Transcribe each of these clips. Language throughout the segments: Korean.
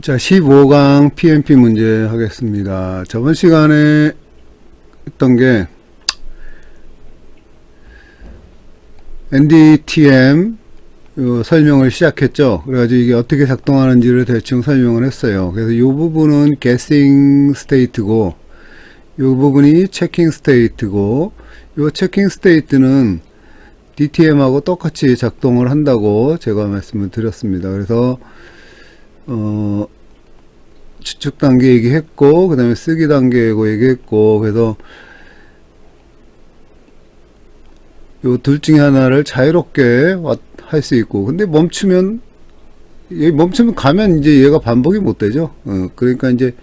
자, 15강 PMP 문제 하겠습니다. 저번 시간에 했던 게 NDTM 설명을 시작했죠. 그래가지고 이게 어떻게 작동하는지를 대충 설명을 했어요. 그래서 이 부분은 guessing state고, 이 부분이 checking state고, 이 checking state는 DTM하고 똑같이 작동을 한다고 제가 말씀을 드렸습니다. 그래서 추측 단계 얘기했고, 그 다음에 쓰기 단계고 얘기했고, 그래서 요 둘 중에 하나를 자유롭게 할 수 있고, 근데 멈추면 가면 이제 얘가 반복이 못 되죠. 그러니까 이제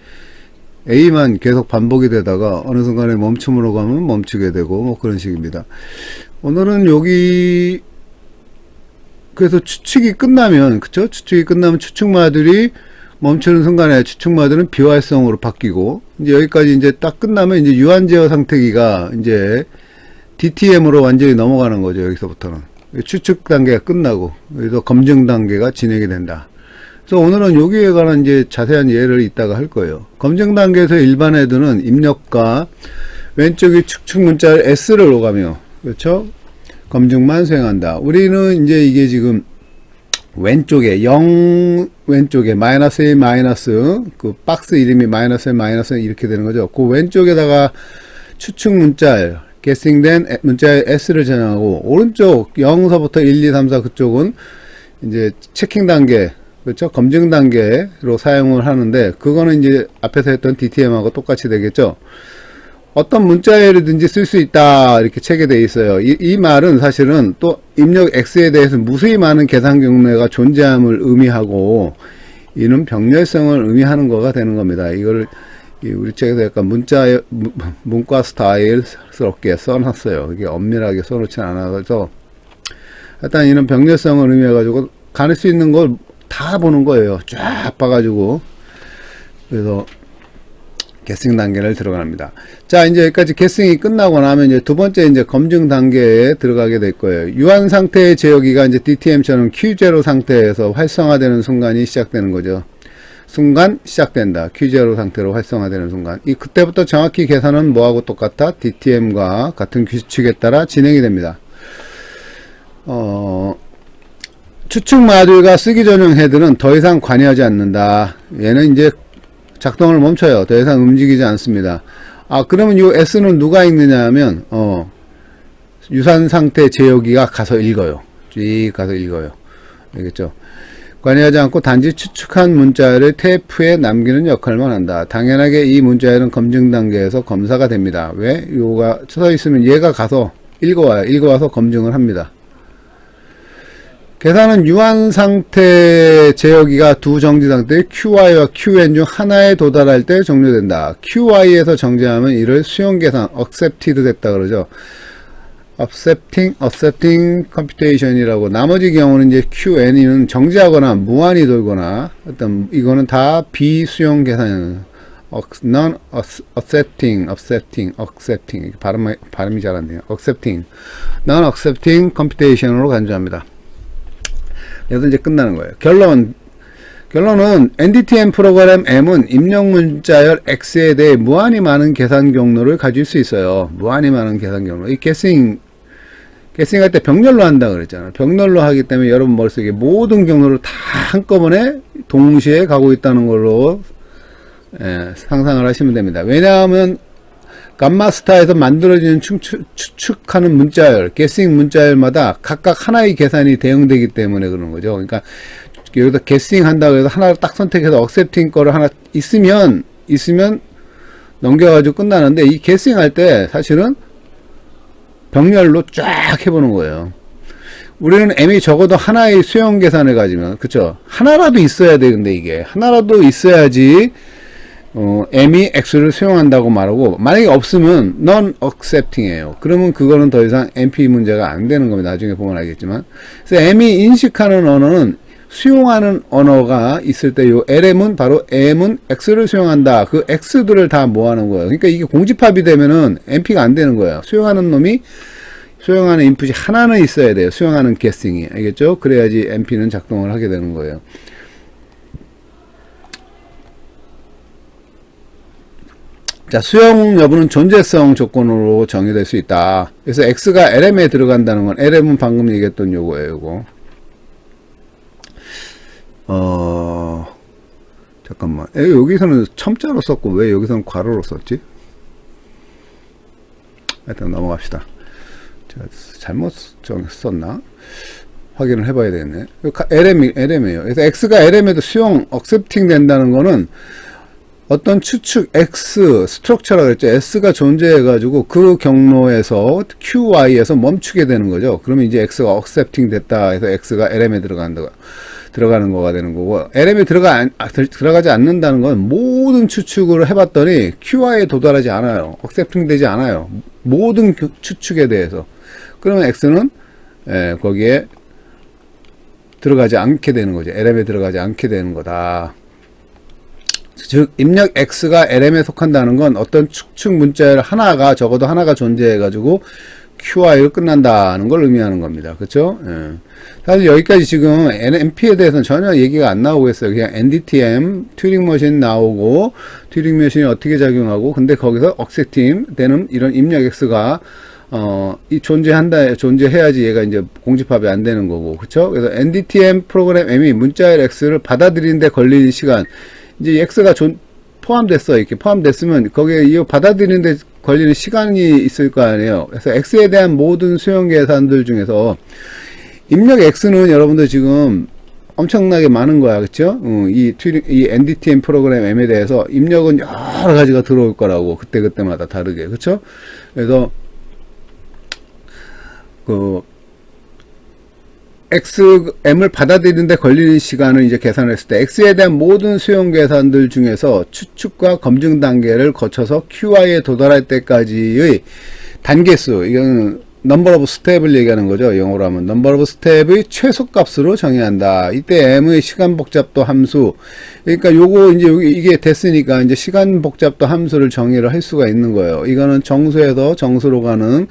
A만 계속 반복이 되다가 어느 순간에 멈춤으로 가면 멈추게 되고, 뭐 그런 식입니다. 오늘은 여기, 그래서 추측이 끝나면, 그쵸? 추측이 끝나면 추측마들이 멈추는 순간에 추측마들은 비활성으로 바뀌고, 이제 여기까지 이제 딱 끝나면 이제 유한제어 상태기가 이제 DTM으로 완전히 넘어가는 거죠. 여기서부터는. 추측 단계가 끝나고, 그래서 검증 단계가 진행이 된다. 그래서 오늘은 여기에 관한 이제 자세한 예를 이따가 할 거예요. 검증 단계에서 일반 애들은 입력과 왼쪽이 추측 문자 S를 오가며, 그렇죠? 검증만 수행한다. 우리는 이제 이게 지금 왼쪽에 0 왼쪽에 마이너스 1 마이너스 그 박스 이름이 마이너스 1 마이너스 이렇게 되는 거죠. 그 왼쪽에다가 추측 문자 게싱된 문자의 S를 전환하고, 오른쪽 0서부터 1, 2, 3, 4 그쪽은 이제 체킹 단계, 그렇죠? 검증 단계로 사용을 하는데, 그거는 이제 앞에서 했던 DTM하고 똑같이 되겠죠. 어떤 문자열이든지 쓸 수 있다, 이렇게 책에 되어 있어요. 이 말은 사실은 또 입력 X에 대해서 무수히 많은 계산 경로가 존재함을 의미하고, 이는 병렬성을 의미하는 거가 되는 겁니다. 이걸 우리 책에서 약간 문과 스타일스럽게 써놨어요. 이게 엄밀하게 써놓진 않아서. 일단 이는 병렬성을 의미해가지고, 가릴 수 있는 걸 다 보는 거예요. 쫙 봐가지고. 그래서, 게싱 단계를 들어갑니다. 자, 이제 여기까지 게싱이 끝나고 나면 이제 두 번째 이제 검증 단계에 들어가게 될 거예요. 유한 상태의 제어기가 이제 DTM처럼 Q0 상태에서 활성화되는 순간이 시작되는 거죠. 순간 시작된다. Q0 상태로 활성화되는 순간. 그때부터 정확히 계산은 뭐하고 똑같아? DTM과 같은 규칙에 따라 진행이 됩니다. 추측 마듈과 쓰기 전용 헤드는 더 이상 관여하지 않는다. 얘는 이제 작동을 멈춰요. 더 이상 움직이지 않습니다. 그러면 이 S는 누가 읽느냐 하면, 유산 상태 제어기가 가서 읽어요. 쭉 가서 읽어요. 알겠죠? 관여하지 않고 단지 추측한 문자를 테이프에 남기는 역할만 한다. 당연하게 이 문자열은 검증 단계에서 검사가 됩니다. 왜? 요가 써 있으면 얘가 가서 읽어와요. 읽어와서 검증을 합니다. 계산은 유한 상태 제어기가 두 정지 상태 QY와 QN 중 하나에 도달할 때 종료된다. QY에서 정지하면 이를 수용 계산, accepted 됐다 그러죠. accepting computation이라고. 나머지 경우는 이제 QN은 정지하거나 무한히 돌거나, 어떤 이거는 다 비수용 계산, non-accepting 발음이 잘 안 돼요. non-accepting computation으로 간주합니다. 그래서 이제 끝나는 거예요. 결론은 NDTM 프로그램 M은 입력 문자열 X에 대해 무한히 많은 계산 경로를 가질 수 있어요. 무한히 많은 계산 경로. 이 게싱할 때 병렬로 한다 그랬잖아요. 병렬로 하기 때문에 여러분 머릿속에 모든 경로를 다 한꺼번에 동시에 가고 있다는 걸로 상상을 하시면 됩니다. 왜냐하면 감마스타에서 만들어지는 추측하는 문자열, 게싱 문자열마다 각각 하나의 계산이 대응되기 때문에 그러는 거죠. 그러니까 여기서 게싱 한다고 해서 하나를 딱 선택해서 accepting 거를 하나 있으면 넘겨가지고 끝나는데, 이 게싱 할 때 사실은 병렬로 쫙 해보는 거예요. 우리는 M이 적어도 하나의 수용 계산을 가지면, 그쵸? 하나라도 있어야 돼. 근데 이게 하나라도 있어야지 M이 X를 수용한다고 말하고, 만약에 없으면 non-accepting이에요. 그러면 그거는 더 이상 MP 문제가 안 되는 겁니다. 나중에 보면 알겠지만. 그래서 M이 인식하는 언어는 수용하는 언어가 있을 때, 요 LM은 바로 M은 X를 수용한다. 그 X들을 다 모아놓은 거예요. 그러니까 이게 공집합이 되면은 MP가 안 되는 거예요. 수용하는 인풋이 하나는 있어야 돼요. 수용하는 게싱이. 알겠죠? 그래야지 MP는 작동을 하게 되는 거예요. 자, 수용 여부는 존재성 조건으로 정의될 수 있다. 그래서 x가 LM에 들어간다는 건, LM은 방금 얘기했던 요거예요, 요거. 잠깐만. 여기서는 첨자로 썼고, 왜 여기서는 괄호로 썼지? 일단 넘어갑시다. 제가 잘못 썼나? 확인을 해봐야 되겠네. LM이에요. 그래서 x가 LM에도 수용, accepting 된다는 거는 어떤 추측 X 스트럭처라고 했죠. S가 존재해가지고 그 경로에서 QY에서 멈추게 되는 거죠. 그러면 이제 X가 accepting 됐다 해서 X가 LM에 들어가는 거가 되는 거고, LM에 들어가지 않는다는 건 모든 추측을 해봤더니 QY에 도달하지 않아요. accepting 되지 않아요. 모든 추측에 대해서. 그러면 X는 거기에 들어가지 않게 되는 거죠. LM에 들어가지 않게 되는 거다. 즉 입력 X가 LM에 속한다는 건 어떤 추측 문자열 하나가, 적어도 하나가 존재해 가지고 QI로 끝난다는 걸 의미하는 겁니다. 그렇죠? 사실 여기까지 지금 NMP에 대해서는 전혀 얘기가 안 나오고 있어요. 그냥 NDTM 튜링 머신 나오고 튜링 머신이 어떻게 작용하고, 근데 거기서 억세팀 되는 이런 입력 X가 이 존재해야지 얘가 이제 공집합이 안 되는 거고, 그렇죠? 그래서 NDTM 프로그램 M이 문자열 X를 받아들이는데 걸리는 시간, 이제 X가 포함됐어. 이렇게 포함됐으면 거기에 이 받아들이는데 걸리는 시간이 있을 거 아니에요. 그래서 X에 대한 모든 수용 계산들 중에서 입력 X는 여러분들 지금 엄청나게 많은 거야. 그쵸? 이 NDTM 프로그램 M에 대해서 입력은 여러 가지가 들어올 거라고. 그때마다 다르게. 그쵸? 그래서 XM을 받아들이는데 걸리는 시간을 이제 계산을 했을 때 X에 대한 모든 수용 계산들 중에서 추측과 검증 단계를 거쳐서 QI에 도달할 때까지의 단계수, 이건 number of step을 얘기하는 거죠. 영어로 하면 number of step의 최소값으로 정의한다. 이때 M의 시간 복잡도 함수, 그러니까 요거 이제 이게 됐으니까 이제 시간 복잡도 함수를 정의를 할 수가 있는 거예요. 이거는 정수에서 정수로 가는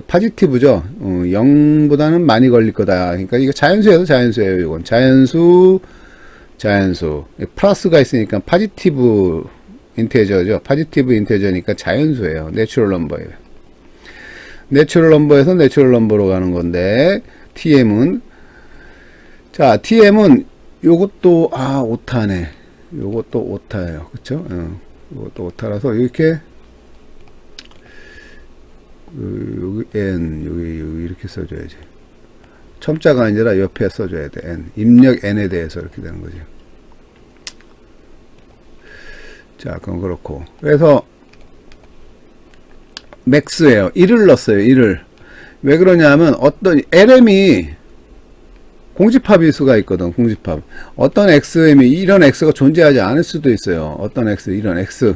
파지티브죠. 0보다는 많이 걸릴 거다. 그러니까 이거 자연수에서 자연수예요. 이건 자연수 플러스가 있으니까 파지티브 인테저죠. 파지티브 인테저니까 자연수예요. 내추럴 넘버예요. 내추럴 넘버에서 내추럴 넘버로 가는 건데, TM은, 자, TM은 요것도, 오타네. 요것도 오타예요. 그쵸? 요것도 오타라서, 이렇게, 여기 N, 여기 이렇게 써줘야지. 첨자가 아니라 옆에 써줘야 돼. N. 입력 N에 대해서 이렇게 되는 거지. 자, 그건 그렇고. 그래서, 맥스예요. 1을 넣었어요. 1을. 왜 그러냐면 어떤 LM이 공집합일 수가 있거든. 공집합. 어떤 XM이 이런 X가 존재하지 않을 수도 있어요. 어떤 X, 이런 X.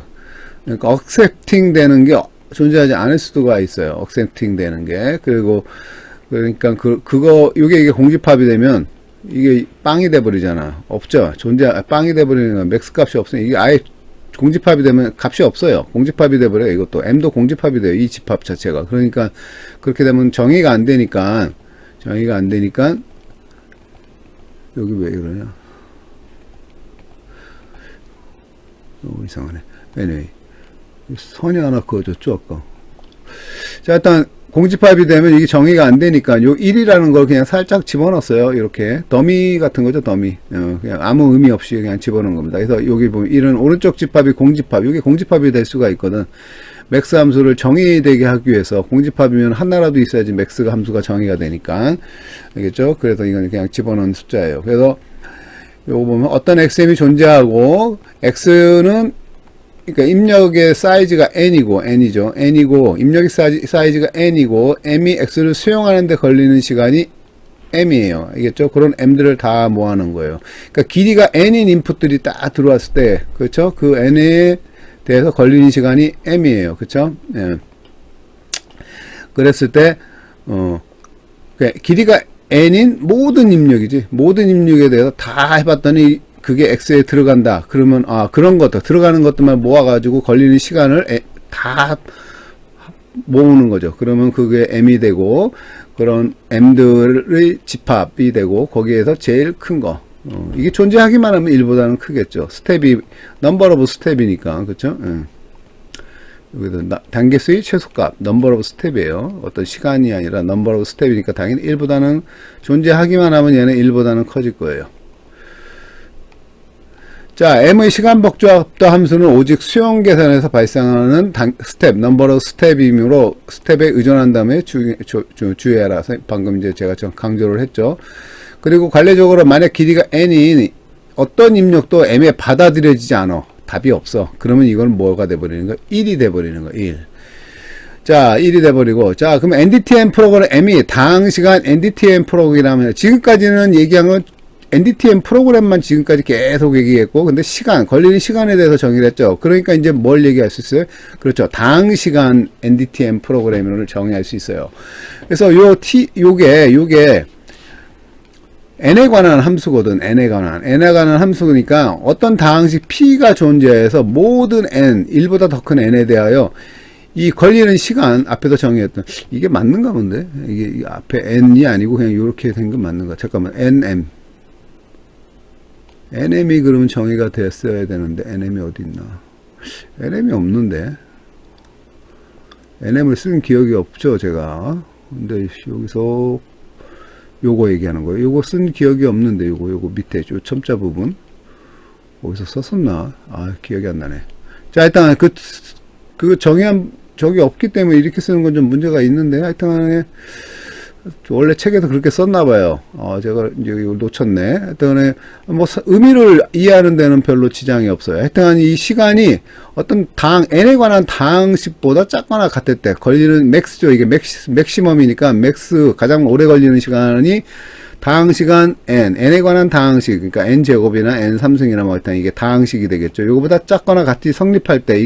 그러니까 accepting 되는 게 존재하지 않을 수가 있어요. accepting 되는 게. 그러니까 이게 공집합이 되면 이게 빵이 돼 버리잖아. 없죠. 빵이 돼 버리는 건 맥스 값이 없으니 이게 아예 공집합이 되면 값이 없어요. 공집합이 돼버려요. 이것도 M도 공집합이 돼요. 이 집합 자체가. 그러니까 그렇게 되면 정의가 안 되니까 여기 왜 이러냐? 이상하네. anyway, 선이 하나 그어졌죠 아까. 자, 일단 공집합이 되면 이게 정의가 안 되니까 요 1이라는 걸 그냥 살짝 집어넣었어요. 이렇게 더미 같은 거죠. 더미. 그냥 아무 의미 없이 그냥 집어넣은 겁니다. 그래서 여기 보면 1은 오른쪽 집합이 공집합, 이게 공집합이 될 수가 있거든. 맥스 함수를 정의되게 하기 위해서, 공집합이면 하나라도 있어야지 맥스 함수가 정의가 되니까. 알겠죠? 그래서 이건 그냥 집어넣은 숫자예요. 그래서 요거 보면 어떤 XM이 존재하고, X는 그러니까 입력의 사이즈가 n이죠. 입력의 사이즈가 n이고, m이 x를 수용하는데 걸리는 시간이 m이에요. 알겠죠? 그런 m들을 다 모아놓은 거예요. 그러니까 길이가 n인 인풋들이 딱 들어왔을 때, 그렇죠? 그 n에 대해서 걸리는 시간이 m이에요. 그렇죠? 예. 그랬을 때, 그러니까 길이가 n인 모든 입력이지. 모든 입력에 대해서 다 해봤더니 그게 X에 들어간다. 그러면, 그런 것들, 들어가는 것들만 모아가지고 걸리는 시간을 다 모으는 거죠. 그러면 그게 M이 되고, 그런 M들의 집합이 되고, 거기에서 제일 큰 거. 이게 존재하기만 하면 1보다는 크겠죠. 스텝이, 넘버 오브 스텝이니까. 그쵸? 여기도 단계 수의 최소값, number of step이에요. 어떤 시간이 아니라 number of step이니까 당연히 1보다는 존재하기만 하면 얘는 1보다는 커질 거예요. 자, m의 시간 복잡도 함수는 오직 수용 계산에서 발생하는 스텝, number of step이므로 스텝에 의존한 다음에 주의해라. 방금 이제 제가 좀 강조를 했죠. 그리고 관례적으로 만약 길이가 n인 어떤 입력도 m에 받아들여지지 않아. 답이 없어. 그러면 이건 뭐가 돼버리는 거야? 1이 돼버리는 거야. 1. 자, 1이 돼버리고. 자, 그럼 NDTM 프로그램 M이 당시간 NDTM 프로그램이라면 지금까지는 얘기한 건 NDTM 프로그램만 지금까지 계속 얘기했고, 근데 시간, 걸리는 시간에 대해서 정의를 했죠. 그러니까 이제 뭘 얘기할 수 있어요? 그렇죠. 당시간 NDTM 프로그램을 정의할 수 있어요. 그래서 요게 n에 관한 함수거든. n에 관한 함수니까 어떤 다항식 p가 존재해서 모든 n, 1보다 더 큰 n에 대하여 이 걸리는 시간 앞에서 정의했던 이게 맞는가 본데? 이게 앞에 n이 아니고 그냥 이렇게 된 건 맞는가? 잠깐만. nm이 그러면 정의가 됐어야 되는데 nm이 어디 있나? nm이 없는데. nm을 쓴 기억이 없죠, 제가. 근데 여기서 요거 얘기하는 거예요. 요거 쓴 기억이 없는데, 요거 밑에, 요 첨자 부분. 어디서 썼었나? 아, 기억이 안 나네. 자, 일단, 정의한 적이 없기 때문에 이렇게 쓰는 건 좀 문제가 있는데, 하여튼, 원래 책에서 그렇게 썼나봐요. 제가 이제 이걸 놓쳤네. 하여튼, 의미를 이해하는 데는 별로 지장이 없어요. 하여튼, 이 시간이 어떤 n에 관한 다항식보다 작거나 같을 때, 걸리는 맥스죠. 이게 맥시멈이니까, 가장 오래 걸리는 시간이 다항시간 n에 관한 다항식, 그러니까 n제곱이나 n3승이나 뭐 일단 이게 다항식이 되겠죠. 이거보다 작거나 같이 성립할 때,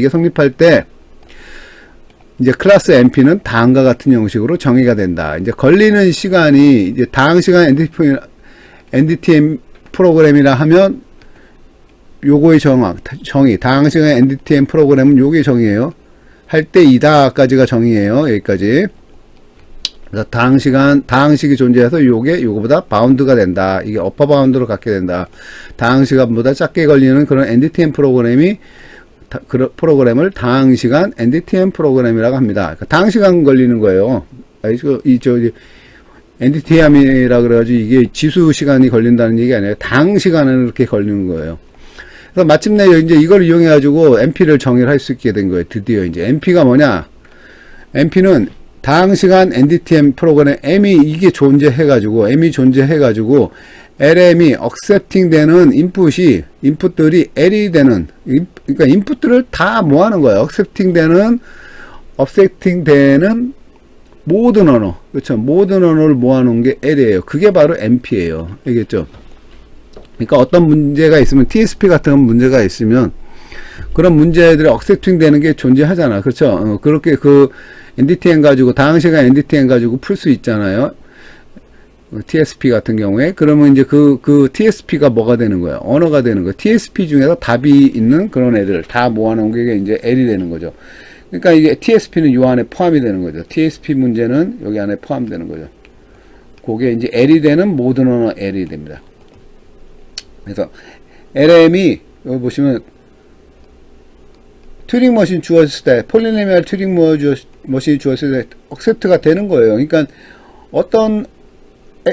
이제 클래스 NP는 다음과 같은 형식으로 정의가 된다. 이제 걸리는 시간이 이제 다항시간 NDTM 프로그램이라 하면 요거의 정의, 다항시간 NDTM 프로그램은 요게 정의예요. 할 때 이다까지가 정의예요. 여기까지. 그래서 다항식이 존재해서 요거보다 바운드가 된다. 이게 어퍼 바운드로 갖게 된다. 다항시간보다 작게 걸리는 그런 NDTM 프로그램을 다항시간 NDTM 프로그램이라고 합니다. 그러니까 다항시간 걸리는 거예요. NDTM이라 그래가지고 이게 지수 시간이 걸린다는 얘기 아니에요. 다항시간은 이렇게 걸리는 거예요. 그래서 마침내 이제 이걸 이용해가지고 NP를 정의를 할 수 있게 된 거예요. 드디어 이제 NP가 뭐냐? NP는 다항시간 NDTM 프로그램 M이 존재해가지고 LM이 accepting 되는 인풋들이 L이 되는, 그러니까 인풋들을 다 모아놓은 거예요. accepting 되는 모든 언어. 그렇죠. 모든 언어를 모아놓은 게 L이에요. 그게 바로 NP예요. 알겠죠? 그러니까 어떤 문제가 있으면, TSP 같은 문제가 있으면, 그런 문제들이 accepting 되는 게 존재하잖아. 그렇죠? 그렇게 NDTM 가지고, 다항시간 NDTM 가지고 풀 수 있잖아요. TSP 같은 경우에. 그러면 이제 TSP가 뭐가 되는 거야? 언어가 되는 거야. TSP 중에서 답이 있는 그런 애들 다 모아놓은 게 이제 L이 되는 거죠. 그러니까 이게 TSP는 요 안에 포함이 되는 거죠. TSP 문제는 여기 안에 포함되는 거죠. 그게 이제 L이 되는 모든 언어 L이 됩니다. 그래서 LM이 여기 보시면 튜링 머신 주어졌을 때, 폴리노미얼 튜링 머신이 주어졌을 때 accept가 되는 거예요. 그러니까 어떤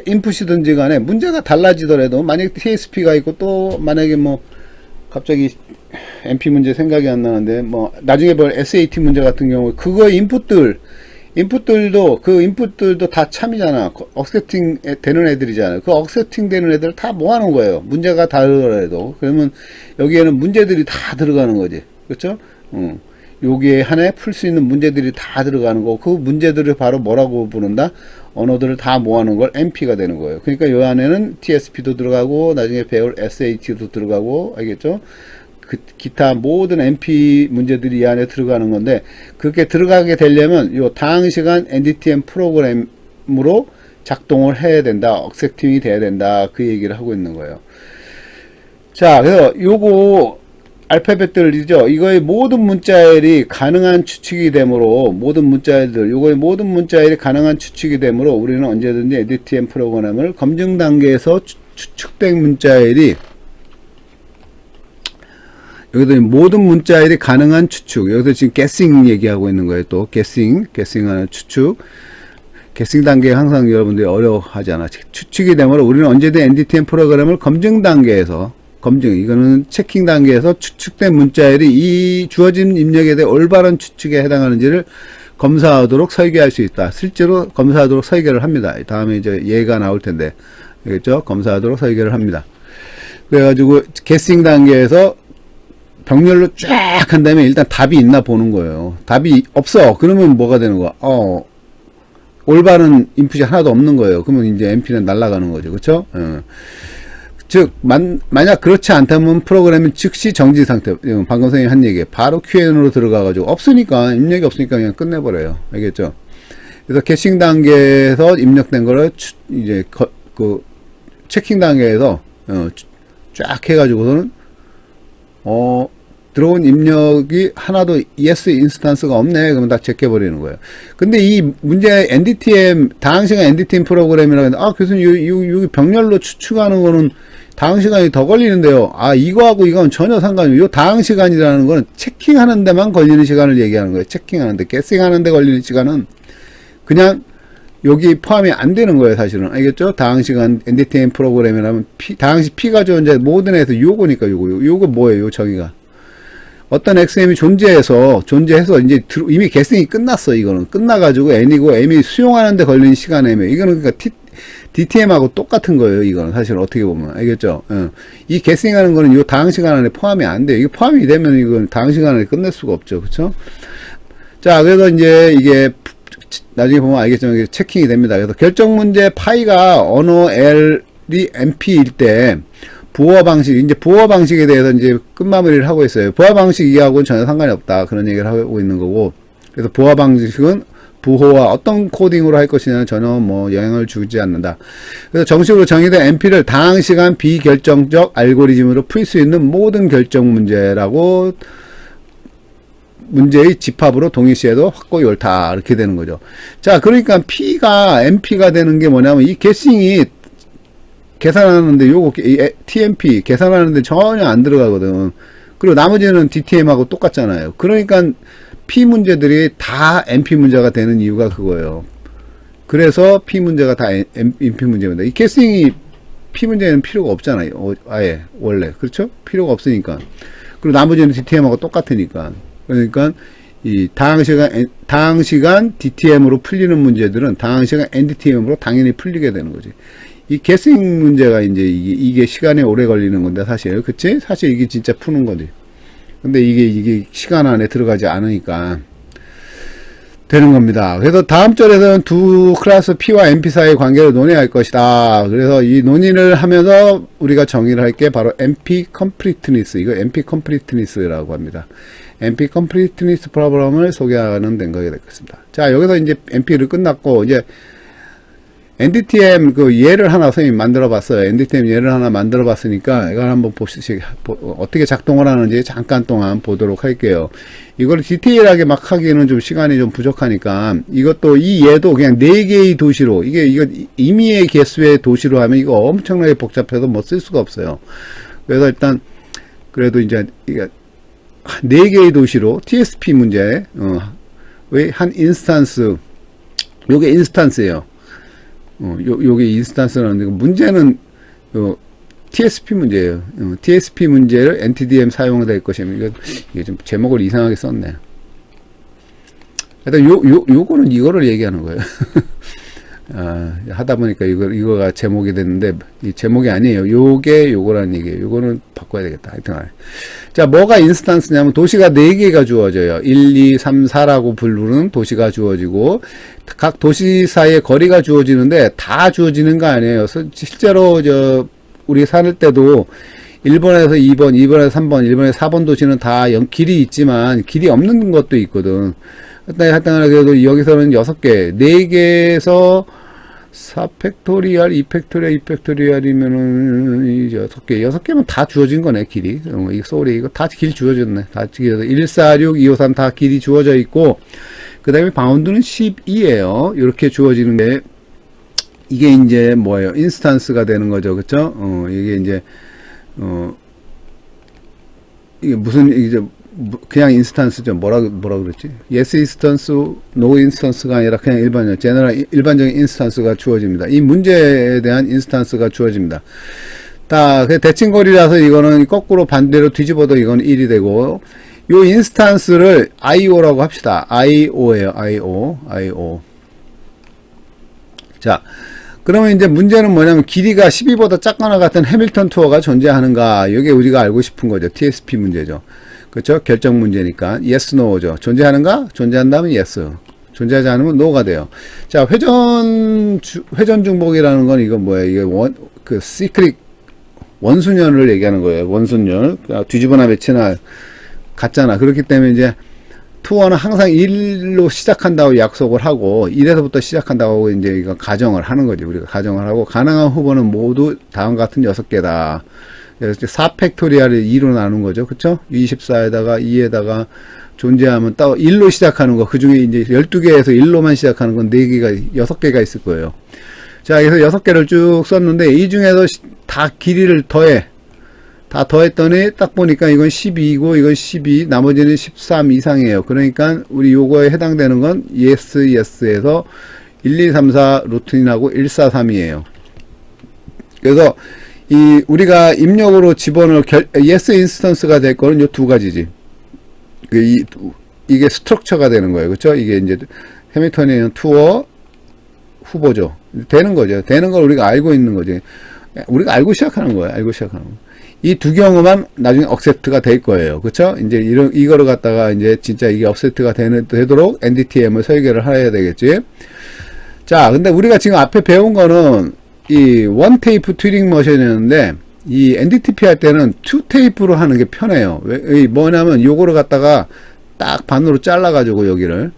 인풋이든지 간에 문제가 달라지더라도, 만약에 TSP가 있고 또 만약에 뭐 갑자기 MP 문제 생각이 안 나는데, 뭐 나중에 볼 SAT 문제 같은 경우 그거의 인풋들도 다 참이잖아. 억세팅 되는 애들이잖아요. 그 억세팅 되는 애들 다 모아놓은 거예요. 문제가 다르더라도. 그러면 여기에는 문제들이 다 들어가는 거지. 그렇죠? 여기에 한해 풀 수 있는 문제들이 다 들어가는 거고, 그 문제들을 바로 뭐라고 부른다? 언어들을 다 모아놓은 걸 NP가 되는 거예요. 그러니까 이 안에는 TSP도 들어가고, 나중에 배울 SAT도 들어가고, 알겠죠? 기타 모든 NP 문제들이 이 안에 들어가는 건데, 그렇게 들어가게 되려면 이 다항시간 NDTM 프로그램으로 작동을 해야 된다. 억세팅이 돼야 된다. 그 얘기를 하고 있는 거예요. 자, 그래서 요거 알파벳들이죠. 이거의 모든 문자열이 가능한 추측이 되므로, 요거의 모든 문자열이 가능한 추측이 되므로 우리는 언제든지 NDTM 프로그램을 검증 단계에서 추측된 문자열이 여기도 모든 문자일이 가능한 추측. 여기서 지금 guessing 얘기하고 있는 거예요. 또 guessing하는 추측. guessing 단계에 항상 여러분들이 어려워하지 않아. 추측이 되므로 우리는 언제든 NDTM 프로그램을 검증 단계에서 이거는 체킹 단계에서 추측된 문자일이 이 주어진 입력에 대해 올바른 추측에 해당하는지를 검사하도록 설계할 수 있다. 실제로 검사하도록 설계를 합니다. 다음에 이제 예가 나올 텐데, 알겠죠? 검사하도록 설계를 합니다. 그래가지고 guessing 단계에서 병렬로 쫙 한 다음에 일단 답이 있나 보는 거예요. 답이 없어. 그러면 뭐가 되는 거야? 올바른 인풋이 하나도 없는 거예요. 그러면 이제 MP는 날아가는 거죠. 그쵸? 즉, 만약 그렇지 않다면 프로그램은 즉시 정지 상태. 방금 선생님이 한 얘기. 바로 QN으로 들어가가지고, 없으니까, 입력이 없으니까 그냥 끝내버려요. 알겠죠? 그래서 캐싱 단계에서 입력된 거를 이제, 체킹 단계에서, 쫙 해가지고서는, 들어온 입력이 하나도 yes 인스턴스가 없네. 그러면 다 제껴버리는 거예요. 근데 이 문제 NDTM, 다항시간 NDTM 프로그램이라고 했는데, 교수님, 여기 병렬로 추측하는 거는 다항시간이 더 걸리는데요. 이거하고 이건 전혀 상관이 없어요. 요 다항시간이라는 거는 체킹하는 데만 걸리는 시간을 얘기하는 거예요. 체킹하는 데, 게싱하는 데 걸리는 시간은 그냥 여기 포함이 안 되는 거예요, 사실은. 알겠죠? 다항시간 NDTM 프로그램이라면 다항시 P가 주어진 모든 에서 요거니까 요거 뭐예요, 요 정의가. 어떤 XM이 존재해서 이제 이미 게싱이 끝났어. 이거는 끝나가지고 N이고 M이 수용하는데 걸리는 시간 M이에요. 이거는 그러니까 DTM하고 똑같은 거예요. 이거는 사실 어떻게 보면 알겠죠? 이 게싱하는 거는 이 다항 시간 안에 포함이 안 돼요. 이게 포함이 되면 이건 다항 시간 안에 끝낼 수가 없죠. 그렇죠? 자, 그래서 이제 이게 나중에 보면 알겠지만 이게 체킹이 됩니다. 그래서 결정 문제 파이가 언어 L이 MP일 때 부호화 방식, 이제 부호화 방식에 대해서 이제 끝마무리를 하고 있어요. 부호화 방식하고는 전혀 상관이 없다. 그런 얘기를 하고 있는 거고. 그래서 부호화 방식은 부호와 어떤 코딩으로 할 것이냐는 전혀 뭐 영향을 주지 않는다. 그래서 정식으로 정의된 NP를 다항시간 비결정적 알고리즘으로 풀 수 있는 모든 결정 문제라고 문제의 집합으로 동일시해도 확고히 옳다. 이렇게 되는 거죠. 자, 그러니까 P가, NP가 되는 게 뭐냐면 이 게싱이 계산하는데 요거 TMP 계산하는데 전혀 안 들어가거든. 그리고 나머지는 DTM하고 똑같잖아요. 그러니까 P 문제들이 다 NP 문제가 되는 이유가 그거예요. 그래서 P 문제가 다 NP 문제입니다. 이 게싱이 P 문제는 필요가 없잖아요. 아예 원래 그렇죠? 필요가 없으니까. 그리고 나머지는 DTM하고 똑같으니까. 그러니까 이 다항시간 DTM으로 풀리는 문제들은 다항시간 NDTM으로 당연히 풀리게 되는 거지. 이 게싱 문제가 이제 이게 시간이 오래 걸리는 건데 사실 그치? 사실 이게 진짜 푸는 거지. 근데 이게 시간 안에 들어가지 않으니까 되는 겁니다. 그래서 다음 절에서는 두 클래스 P와 NP 사이의 관계를 논의할 것이다. 그래서 이 논의를 하면서 우리가 정의를 할 게 바로 NP completeness, 이거 NP completeness라고 합니다. NP completeness 프로그램을 소개하는 된 거게 되겠습니다. 자, 여기서 이제 NP를 끝났고 이제 NDTM 그 예를 하나 선생님 만들어 봤어요. NDTM 예를 하나 만들어 봤으니까 이걸 한번 어떻게 작동을 하는지 잠깐 동안 보도록 할게요. 이걸 디테일하게 막 하기에는 좀 시간이 좀 부족하니까 이것도 이 예도 그냥 4개의 도시로 이거 임의의 개수의 도시로 하면 이거 엄청나게 복잡해서 뭐 쓸 수가 없어요. 그래서 일단 그래도 이제 이게 4개의 도시로 TSP 문제 왜 한 인스턴스 요게 인스턴스예요. 요게 인스턴스라는 문제는 TSP 문제예요. TSP 문제를 NTDM 사용될 것이면 이게 좀 제목을 이상하게 썼네. 일단 요거는 이거를 얘기하는 거예요. 하다 보니까 이거가 제목이 됐는데 이 제목이 아니에요. 요거라는 얘기예요. 요거는 바꿔야 되겠다. 하여튼 자, 뭐가 인스턴스냐면 도시가 4개가 주어져요. 1, 2, 3, 4라고 부르는 도시가 주어지고 각 도시 사이에 거리가 주어지는데 다 주어지는 거 아니에요. 실제로 우리 살 때도 1번에서 2번, 2번에서 3번, 1번에서 4번 도시는 다 길이 있지만 길이 없는 것도 있거든. 하여튼 그래도 여기서는 6개, 4개에서 4팩토리얼, 2팩토리얼, 2팩토리얼이면은 6개면 다 주어진 거네, 길이. 이거 다 길 주어졌네. 다 146, 253 다 길이 주어져 있고, 그 다음에 바운드는 12예요. 이렇게 주어지는 게, 이게 이제 뭐예요? 인스턴스가 되는 거죠. 그쵸? 이게 이제, 이게 무슨, 이제, 그냥 인스턴스죠. 뭐라 그랬지? yes 인스턴스, no 인스턴스가 아니라 그냥 일반적인 인스턴스가 주어집니다. 이 문제에 대한 인스턴스가 주어집니다. 대칭거리라서 이거는 거꾸로 반대로 뒤집어도 이건 1이 되고, 요 인스턴스를 IO라고 합시다. IO예요. IO. 자, 그러면 이제 문제는 뭐냐면 길이가 12보다 작거나 같은 해밀턴 투어가 존재하는가? 이게 우리가 알고 싶은 거죠. TSP 문제죠. 그렇죠? 결정 문제니까 yes, no죠. 존재하는가? 존재한다면 yes. 존재하지 않으면 no가 돼요. 자, 회전 중복이라는 건 이건 뭐예요? 이게 시크릿 원순열을 얘기하는 거예요. 원순열. 뒤집어나 배치나 같잖아. 그렇기 때문에 이제 투어는 항상 1로 시작한다고 약속을 하고 1에서부터 시작한다고 하고 이제 이거 가정을 하는 거지. 우리가 가정을 하고 가능한 후보는 모두 다음과 같은 6개다. 그래서 4팩토리얼을 2로 나눈 거죠. 그쵸? 24에다가 2에다가 존재하면 또 1로 시작하는 거. 그 중에 이제 12개에서 1로만 시작하는 건 4개가, 6개가 있을 거예요. 자, 그래서 6개를 쭉 썼는데 이 중에서 다 길이를 다 더했더니 딱 보니까 이건 12이고 이건 12, 나머지는 13 이상이에요. 그러니까 우리 요거에 해당되는 건 yes에서 1, 2, 3, 4 루틴하고 1, 4, 3이에요. 그래서 우리가 입력으로 집어넣을 yes 인스턴스가 될 거는 요 두 가지지. 이게 스트럭처가 되는 거예요. 그렇죠? 이게 이제 해밀턴이는 투어 후보죠. 되는 거죠. 되는 걸 우리가 알고 있는 거지. 우리가 알고 시작하는 거예요. 알고 시작하는 거. 이 두 경우만 나중에 억셉트가 될 거예요. 그쵸? 이제 이거를 갖다가 이제 진짜 이게 억셉트가 되도록 NDTM을 설계를 해야 되겠지. 자, 근데 우리가 지금 앞에 배운 거는 이 원 테이프 튜닝 머신이었는데 이 NDTP 할 때는 투 테이프로 하는 게 편해요. 뭐냐면 요거를 갖다가 딱 반으로 잘라가지고 여기를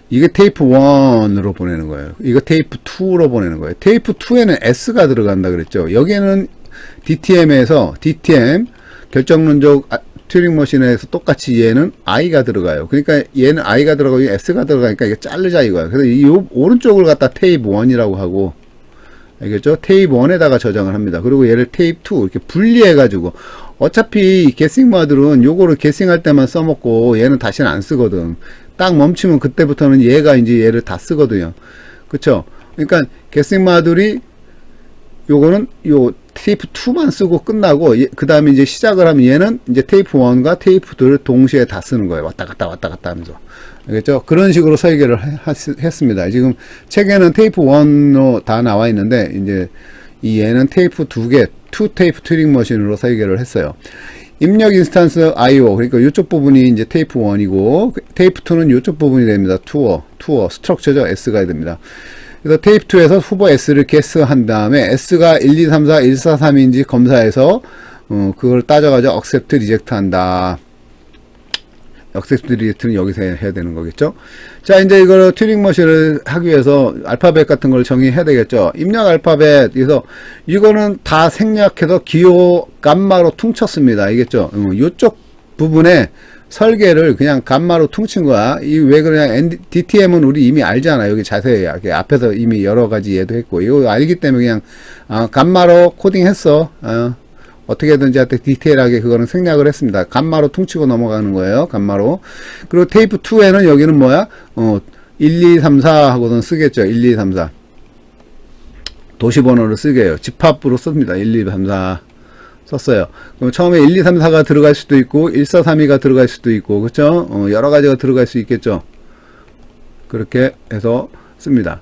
이게 테이프 1으로 보내는 거예요. 이거 테이프 2로 보내는 거예요. 테이프 2에는 S가 들어간다 그랬죠. 여기에는 DTM 결정론적 튜닝 머신에서 똑같이 얘는 I가 들어가요. 그러니까 얘는 I가 들어가고 S가 들어가니까 이게 자르자 이거야. 그래서 이 오른쪽을 갖다 테이프 1이라고 하고, 알겠죠? 테이프 1에다가 저장을 합니다. 그리고 얘를 테이프 2 이렇게 분리해 가지고, 어차피 게싱마들은 요거를 게싱할 때만 써먹고 얘는 다시는 안 쓰거든. 딱 멈추면 그때부터는 얘가 이제 얘를 다 쓰거든요. 그쵸? 그러니까 게싱마들이 요거는 요 테이프 2만 쓰고 끝나고 그 다음에 이제 시작을 하면 얘는 이제 테이프 1과 테이프 2를 동시에 다 쓰는 거예요. 왔다 갔다 하면서. 알겠죠? 그런 식으로 설계를 했습니다. 지금 책에는 테이프 1로 다 나와 있는데 이제 얘는 테이프 2개, 투 테이프 튜닝 머신으로 설계를 했어요. 입력 인스턴스 IO, 그러니까 이쪽 부분이 이제 테이프 1이고 테이프 2는 이쪽 부분이 됩니다. 투어 스트럭처죠. S가 됩니다. 그래서 테이프 2에서 후보 S를 게스한 다음에 S가 1, 2, 3, 4, 1, 4, 3인지 검사해서 그걸 따져가지고 억셉트 리젝트 한다. 억셉트 리젝트는 여기서 해야 되는 거겠죠. 자, 이제 이걸 튜닝 머신을 하기 위해서 알파벳 같은 걸 정의해야 되겠죠. 입력 알파벳, 그래서 이거는 다 생략해서 기호 감마로 퉁쳤습니다. 알겠죠? 이쪽 부분에 설계를 그냥 감마로 퉁친 거야. 왜 그러냐? DTM은 우리 이미 알잖아. 여기 자세히 앞에서 이미 여러 가지 얘도 했고 이거 알기 때문에 그냥 감마로 코딩했어. 어떻게든지 하여튼 디테일하게 그거는 생략을 했습니다. 감마로 퉁치고 넘어가는 거예요. 감마로. 그리고 테이프 2에는 여기는 뭐야? 1, 2, 3, 4 하고는 쓰겠죠. 1, 2, 3, 4. 도시번호를 쓰게 해요. 집합으로 씁니다. 1, 2, 3, 4 썼어요. 그럼 처음에 1, 2, 3, 4가 들어갈 수도 있고 1, 4, 3, 2가 들어갈 수도 있고 그렇죠? 여러 가지가 들어갈 수 있겠죠. 그렇게 해서 씁니다.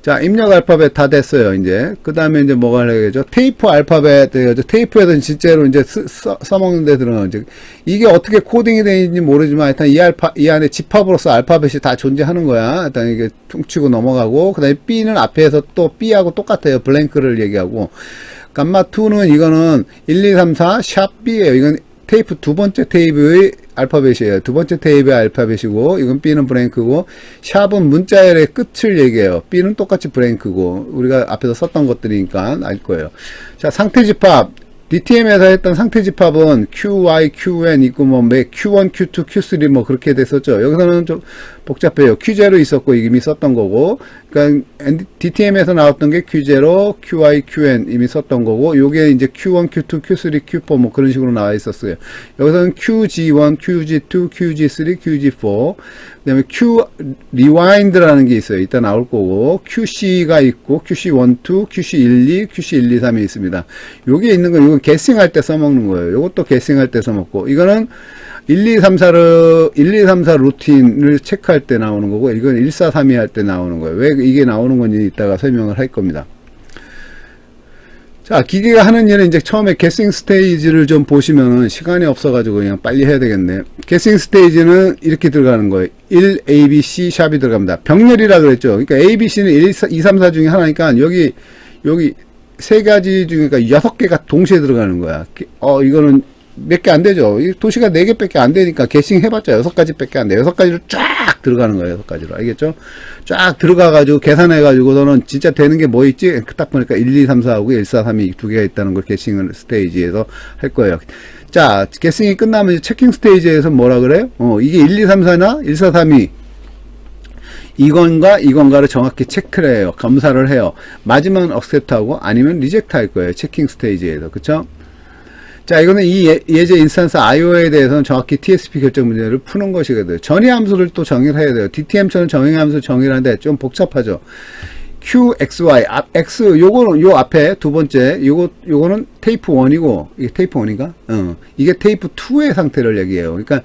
자, 입력 알파벳 다 됐어요, 이제. 그 다음에 이제 뭐가 하려겠죠? 테이프 알파벳, 테이프에서 진짜로 이제 써먹는 데 들어가는, 이제, 이게 어떻게 코딩이 되는지 모르지만, 일단 이 안에 집합으로서 알파벳이 다 존재하는 거야. 일단 이게 퉁치고 넘어가고, 그 다음에 B는 앞에서 또 B하고 똑같아요. 블랭크를 얘기하고. 감마2는 이거는 1, 2, 3, 4, 샵 B예요. 이건 테이프 두 번째 테이프의 알파벳이에요. 두 번째 테이프의 알파벳이고 이건 B는 브랭크고 샵은 문자열의 끝을 얘기해요. B는 똑같이 브랭크고 우리가 앞에서 썼던 것들이니까 알 거예요. 자, 상태 집합 DTM에서 했던 상태 집합은 QY, QN 있고 뭐 Q1, Q2, Q3 뭐 그렇게 됐었죠. 여기서는 좀 복잡해요. Q0 있었고 이미 썼던 거고, 그러니까 DTM에서 나왔던 게 Q0, QI, QN 이미 썼던 거고, 요게 이제 Q1, Q2, Q3, Q4 뭐 그런 식으로 나와 있었어요. 여기서는 QG1, QG2, QG3, QG4, 그다음에 Q Rewind라는 게 있어요. 이따 나올 거고, QC가 있고, QC1, 2, QC1, 2, QC1, 2, 3이 있습니다. 요게 있는 건 이건 게싱할 때 써먹는 거예요. 요것도 게싱할 때 써먹고, 이거는 1, 2, 3, 4 루틴을 체크할 때 나오는 거고, 이건 1, 4, 3, 2 할 때 나오는 거예요. 왜 이게 나오는 건지 이따가 설명을 할 겁니다. 자, 기계가 하는 일은 이제 처음에 게싱 스테이지를 좀 보시면은 시간이 없어가지고 그냥 빨리 해야 되겠네. 게싱 스테이지는 이렇게 들어가는 거예요. 1, A, B, C 샵이 들어갑니다. 병렬이라 그랬죠. 그러니까 A, B, C는 1, 2, 3, 4 중에 하나니까 여기 세 가지 중에 6개가 동시에 들어가는 거야. 이거는 몇 개 안 되죠. 이 도시가 4개 밖에 안 되니까 게싱 해봤자 6가지 밖에 안 돼. 6가지로 쫙 들어가는 거예요. 6가지로. 알겠죠? 쫙 들어가가지고 계산해가지고 너는 진짜 되는 게 뭐 있지? 딱 보니까 1, 2, 3, 4하고 1, 4, 3, 2 두 개가 있다는 걸 게싱 스테이지에서 할 거예요. 자, 게싱이 끝나면 이제 체킹 스테이지에서 뭐라 그래요? 이게 1, 2, 3, 4나 1, 4, 3, 2 이건가를 정확히 체크를 해요. 검사를 해요. 맞으면 accept하고 아니면 reject 할 거예요. 체킹 스테이지에서. 그쵸? 자, 이거는 이 예제 인스턴스 IO에 대해서는 정확히 TSP 결정 문제를 푸는 것이거든요. 전위 함수를 또 정의를 해야 돼요. DTM처럼 전위 함수 정의를 하는데 좀 복잡하죠. Q, X, Y, X, 요거는, 요 앞에 두 번째, 요거는 테이프 1이고, 이게 테이프 1인가? 이게 테이프 2의 상태를 얘기해요. 그러니까,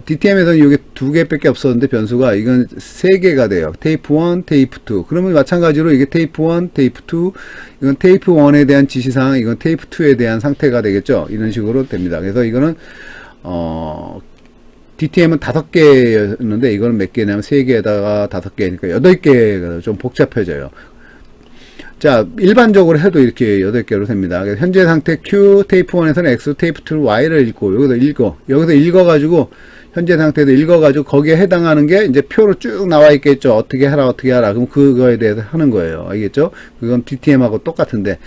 DTM에서는 요게 2개밖에 없었는데 변수가 이건 3개가 돼요. 테이프 1, 테이프 2. 그러면 마찬가지로 이게 테이프 1, 테이프 2, 이건 테이프 1에 대한 지시사항, 이건 테이프 2에 대한 상태가 되겠죠. 이런 식으로 됩니다. 그래서 이거는, DTM은 5개였는데 이거는 몇 개냐면 3개에다가 5개니까 8개가 좀 복잡해져요. 자, 일반적으로 해도 이렇게 8개로 됩니다. 현재 상태 Q, 테이프 1에서는 X, 테이프 2는 Y를 읽고, 여기서 읽어가지고, 현재 상태도 읽어가지고, 거기에 해당하는 게 이제 표로 쭉 나와 있겠죠. 어떻게 하라. 그럼 그거에 대해서 하는 거예요. 알겠죠? 그건 DTM하고 똑같은데,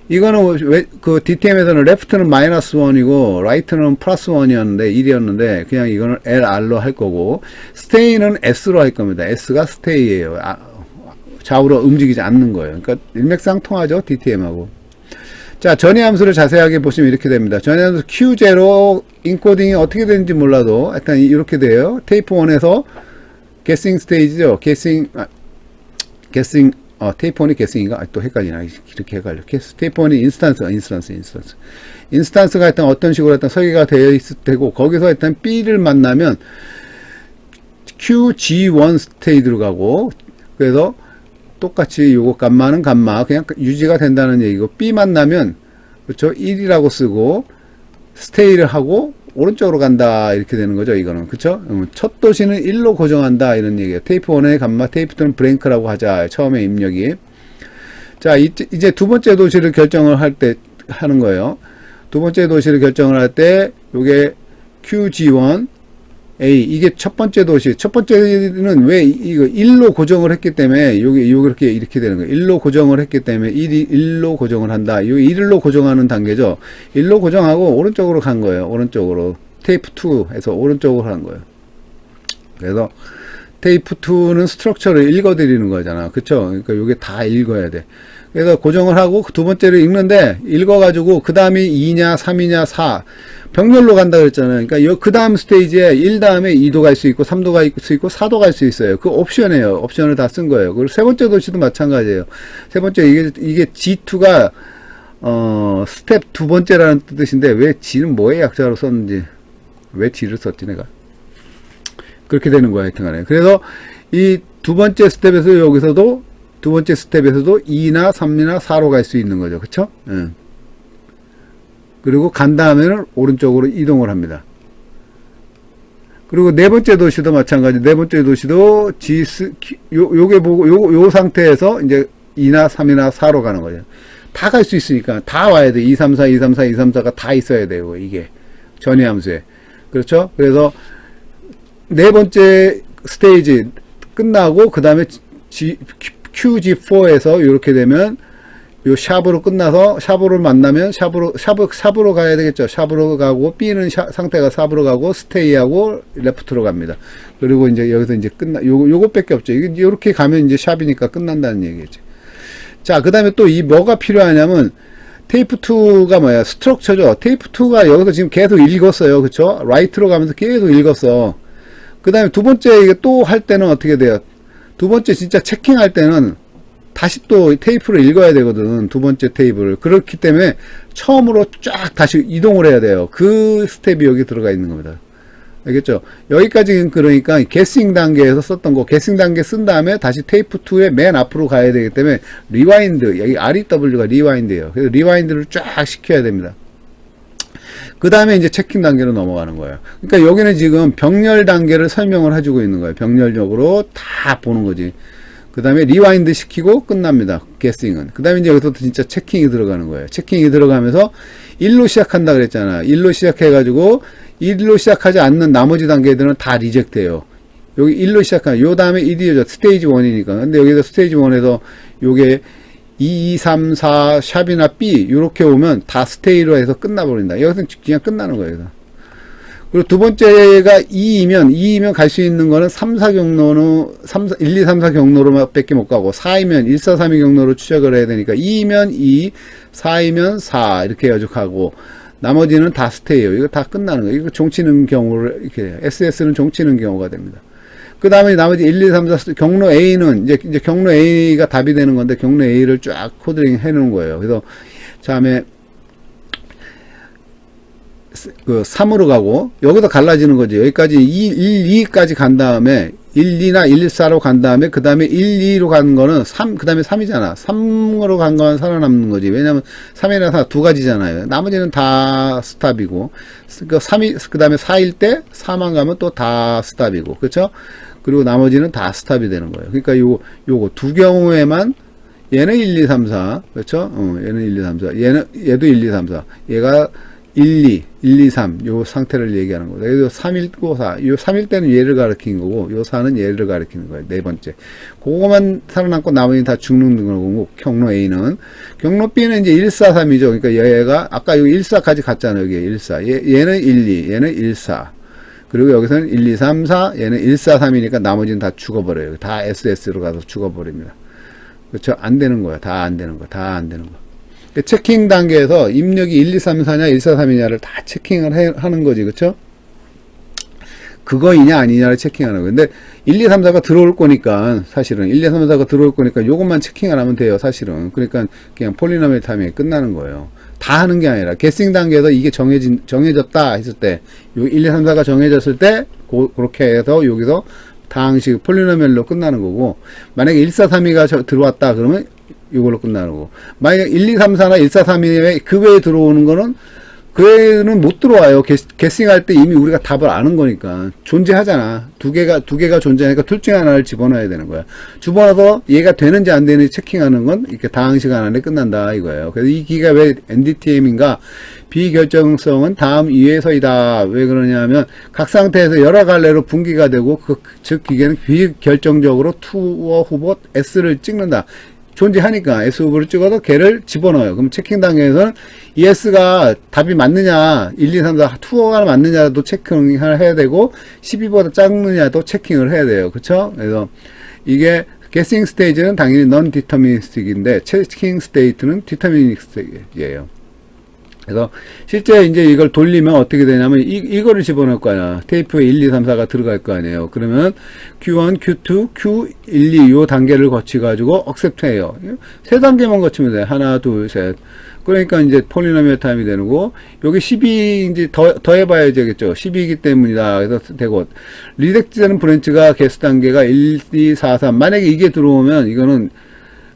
이거는 왜, DTM에서는 left는 마이너스 1이고, right는 플러스 1이었는데, 1이었는데, 그냥 이거는 LR로 할 거고, stay는 S로 할 겁니다. S가 stay예요. 좌우로 움직이지 않는 거예요. 그러니까 일맥상통하죠. DTM하고. 자, 전위 함수를 자세하게 보시면 이렇게 됩니다. 전위 함수 Q0 인코딩이 어떻게 되는지 몰라도 일단 이렇게 돼요. 테이프 1에서 게싱 스테이지죠. 테이프 1이 게싱인가? 또 헷갈리나. 이렇게 헷갈려. 테이프 1이 인스턴스가 일단 어떤 식으로 일단 설계가 되어 있을 테고, 거기서 일단 B를 만나면 QG1 스테이지로 가고, 그래서 똑같이 요거 감마는 감마 그냥 유지가 된다는 얘기고, B 만나면 그렇죠 1이라고 쓰고 스테이를 하고 오른쪽으로 간다 이렇게 되는 거죠. 이거는 그렇죠. 첫 도시는 1로 고정한다 이런 얘기예요. 테이프 1의 감마, 테이프 2는 브랭크라고 하자. 처음에 입력이. 자, 이제 두 번째 도시를 결정을 할 때 하는 거예요. 두 번째 도시를 결정을 할 때 요게 QG1 A, 이게 첫 번째 도시. 첫 번째는 왜 이거 1로 고정을 했기 때문에 이렇게 되는 거예요. 1로 고정을 했기 때문에 1로 고정을 한다. 이 1로 고정하는 단계죠. 1로 고정하고 오른쪽으로 간 거예요. 오른쪽으로. 테이프 2에서 오른쪽으로 한 거예요. 그래서 테이프 2는 스트럭처를 읽어드리는 거잖아. 그쵸? 그러니까 이게 다 읽어야 돼. 그래서 고정을 하고 두 번째를 읽는데 읽어가지고 그 다음이 2냐 3이냐 4 병렬로 간다 그랬잖아요. 그러니까 그 다음 스테이지에 1 다음에 2도 갈 수 있고 3도 갈 수 있고 4도 갈 수 있어요. 그 옵션이에요. 옵션을 다 쓴 거예요. 그리고 세 번째 도시도 마찬가지예요. 세 번째 이게 G2가 스텝 두 번째라는 뜻인데 왜 G는 뭐의 약자로 썼는지 왜 G를 썼지 내가 그렇게 되는 거야 하여튼간에. 그래서 이 두 번째 스텝에서 여기서도 두 번째 스텝에서도 2나 3이나 4로 갈 수 있는 거죠. 그쵸? 그리고 간 다음에는 오른쪽으로 이동을 합니다. 그리고 네 번째 도시도 마찬가지. 네 번째 도시도 요게 보고, 요 상태에서 이제 2나 3이나 4로 가는 거죠. 다 갈 수 있으니까 다 와야 돼. 2, 3, 4, 2, 3, 4, 2, 3, 4가 다 있어야 돼요. 이게. 전위 함수에. 그렇죠? 그래서 네 번째 스테이지 끝나고, 그 다음에 QG4에서 이렇게 되면 요 샵으로 끝나서 샵으로 만나면 샵으로 가야 되겠죠. 샵으로 가고 B는 상태가 샵으로 가고 스테이하고 레프트로 갑니다. 그리고 이제 여기서 이제 요것밖에 없죠. 이렇게 가면 이제 샵이니까 끝난다는 얘기겠죠. 자, 그다음에 또 이 뭐가 필요하냐면 테이프 2가 뭐야? 스트럭처죠. 테이프 2가 여기서 지금 계속 읽었어요. 그쵸? 라이트로 가면서 계속 읽었어. 그 다음에 두 번째 이게 또 할 때는 어떻게 돼요? 두 번째 진짜 체킹할 때는 다시 또 테이프를 읽어야 되거든. 두 번째 테이프를. 그렇기 때문에 처음으로 쫙 다시 이동을 해야 돼요. 그 스텝이 여기 들어가 있는 겁니다. 알겠죠? 여기까지는 그러니까 게싱 단계에서 썼던 거, 게싱 단계 쓴 다음에 다시 테이프 2의 맨 앞으로 가야 되기 때문에 리와인드, 여기 REW가 리와인드예요. 그래서 리와인드를 쫙 시켜야 됩니다. 그 다음에 이제 체킹 단계로 넘어가는 거예요. 그러니까 여기는 지금 병렬 단계를 설명을 해주고 있는 거예요. 병렬적으로 다 보는 거지. 그 다음에 리와인드 시키고 끝납니다. 게싱은. 그 다음에 이제 여기서 진짜 체킹이 들어가는 거예요. 체킹이 들어가면서 1로 시작한다 그랬잖아. 1로 시작해가지고 1로 시작하지 않는 나머지 단계들은 다 리젝트예요. 여기 1로 시작하는, 요 다음에 1이죠. 스테이지 1이니까. 근데 여기서 스테이지 1에서 요게 2, 3, 4, 샵이나 B, 요렇게 오면 다 스테이로 해서 끝나버린다. 여기서 그냥 끝나는 거예요. 그리고 두 번째가 2이면 갈 수 있는 거는 3, 4 경로는 1, 2, 3, 4 경로로만 밖에 못 가고 4이면 1, 4, 3, 2 경로로 추적을 해야 되니까 2이면 2, 4이면 4 이렇게 해가지고 가고 나머지는 다 스테이예요. 이거 다 끝나는 거예요. 이거 종치는 경우를 이렇게 해요. SS는 종치는 경우가 됩니다. 그 다음에 나머지 1, 2, 3, 4 경로 A는 이제 경로 A가 답이 되는 건데 경로 A를 쫙 코드링 해 놓은 거예요. 그래서 다음에 그 3으로 가고 여기서 갈라지는 거지. 여기까지 1, 2까지 간 다음에 1, 2나 1, 4로 간 다음에 그 다음에 1, 2로 간 거는 3, 그 다음에 3이잖아. 3으로 간 거는 살아남는 거지. 왜냐면 3이나 4 두 가지잖아요. 나머지는 다 스탑이고 그 3이 그 다음에 4일 때 4만 가면 또 다 스탑이고 그렇죠? 그리고 나머지는 다 스탑이 되는 거예요. 그러니까 요거 두 경우에만 얘는 1, 2, 3, 4 그렇죠? 얘는 1, 2, 3, 4 얘도 1, 2, 3, 4 얘가 1, 2, 3, 요 상태를 얘기하는 거다. 그래서 3일, 4. 요 3일 때는 얘를 가리키는 거고, 요 4는 얘를 가리키는 거예요. 네 번째. 그거만 살아남고 나머지는 다 죽는 거고, 경로 A는. 경로 B는 이제 1, 4, 3이죠. 그러니까 얘가, 아까 요 1, 4까지 갔잖아요. 여기 1, 4. 얘는 1, 2, 얘는 1, 4. 그리고 여기서는 1, 2, 3, 4, 얘는 1, 4, 3이니까 나머지는 다 죽어버려요. 다 SS로 가서 죽어버립니다. 그렇죠? 안 되는 거야. 다 안 되는 거. 다 안 되는 거. 체킹 단계에서 입력이 1, 2, 3, 4냐 1, 4, 3이냐를 다 체킹을 하는 거지. 그쵸? 그거이냐 아니냐를 체킹하는 거예요. 근데 1, 2, 3, 4가 들어올 거니까 사실은 1, 2, 3, 4가 들어올 거니까 요것만 체킹을 하면 돼요. 사실은. 그러니까 그냥 폴리노미얼 타임에 끝나는 거예요. 다 하는 게 아니라 게싱 단계에서 이게 정해졌다 했을 때 요 1, 2, 3, 4가 정해졌을 때 그렇게 해서 여기서 다항식 폴리노미얼로 끝나는 거고 만약에 1, 4, 3이가 들어왔다 그러면 이걸로 끝나는 거고. 만약에 1, 2, 3, 4나 1, 4, 3 이외에 그 외에 들어오는 거는 그 외에는 못 들어와요. 게싱할 때 이미 우리가 답을 아는 거니까. 존재하잖아. 두 개가 존재하니까 둘 중에 하나를 집어넣어야 되는 거야. 집어넣어서 얘가 되는지 안 되는지 체킹하는 건 이렇게 다항 시간 안에 끝난다 이거예요. 그래서 이 기가 왜 NDTM인가? 비결정성은 다음 이외에서이다. 왜 그러냐면 각 상태에서 여러 갈래로 분기가 되고 즉 기계는 비결정적으로 투어 후보 S를 찍는다. 존재하니까 S 후보를 찍어서 걔를 집어넣어요. 그럼 체킹 단계에서는 이 S가 답이 맞느냐, 1, 2, 3, 4, 투어가 맞느냐도 체킹을 해야 되고, 12보다 작느냐도 체킹을 해야 돼요. 그쵸? 그래서 이게 guessing stage는 당연히 non-deterministic인데, checking state는 deterministic이에요. 그래서 실제 이제 이걸 돌리면 어떻게 되냐면 이거를 집어넣을 거 아니야. 테이프에 1, 2, 3, 4가 들어갈 거 아니에요. 그러면 Q1, Q2, Q1, 2 요 단계를 거치 가지고 accept 해요. 세 단계만 거치면 돼. 하나, 둘, 셋. 그러니까 이제 폴리노미얼 타임이 되는 거고 여기 12 이제 더 해봐야 되겠죠. 12이기 때문이다. 그래서 되고 리젝트되는 브랜치가 개수 단계가 1, 2, 4, 3. 만약에 이게 들어오면 이거는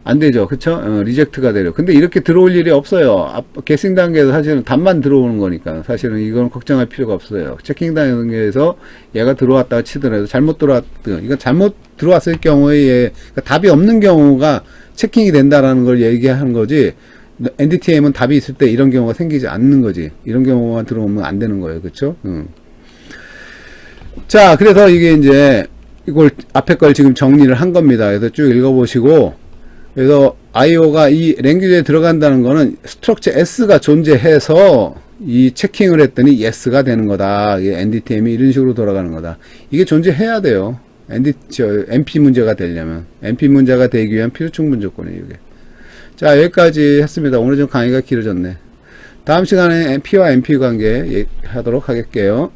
안 되죠. 그쵸? 리젝트가 되려. 근데 이렇게 들어올 일이 없어요. 게싱 단계에서 사실은 답만 들어오는 거니까. 사실은 이건 걱정할 필요가 없어요. 체킹 단계에서 얘가 들어왔다가 치더라도 잘못 들어왔든, 이건 잘못 들어왔을 경우에 그러니까 답이 없는 경우가 체킹이 된다라는 걸 얘기하는 거지. NDTM은 답이 있을 때 이런 경우가 생기지 않는 거지. 이런 경우만 들어오면 안 되는 거예요. 그쵸? 자, 그래서 이게 이제 이걸 앞에 걸 지금 정리를 한 겁니다. 그래서 쭉 읽어보시고, 그래서 IO가 이 랭귀지에 들어간다는 거는 스트럭처 S가 존재해서 이 체킹을 했더니 yes가 되는 거다. 이게 NDTM이 이런 식으로 돌아가는 거다. 이게 존재해야 돼요. NP 문제가 되려면. NP 문제가 되기 위한 필요 충분 조건이에요, 이게. 자, 여기까지 했습니다. 오늘 좀 강의가 길어졌네. 다음 시간에 P와 NP 관계 하도록 하겠게요.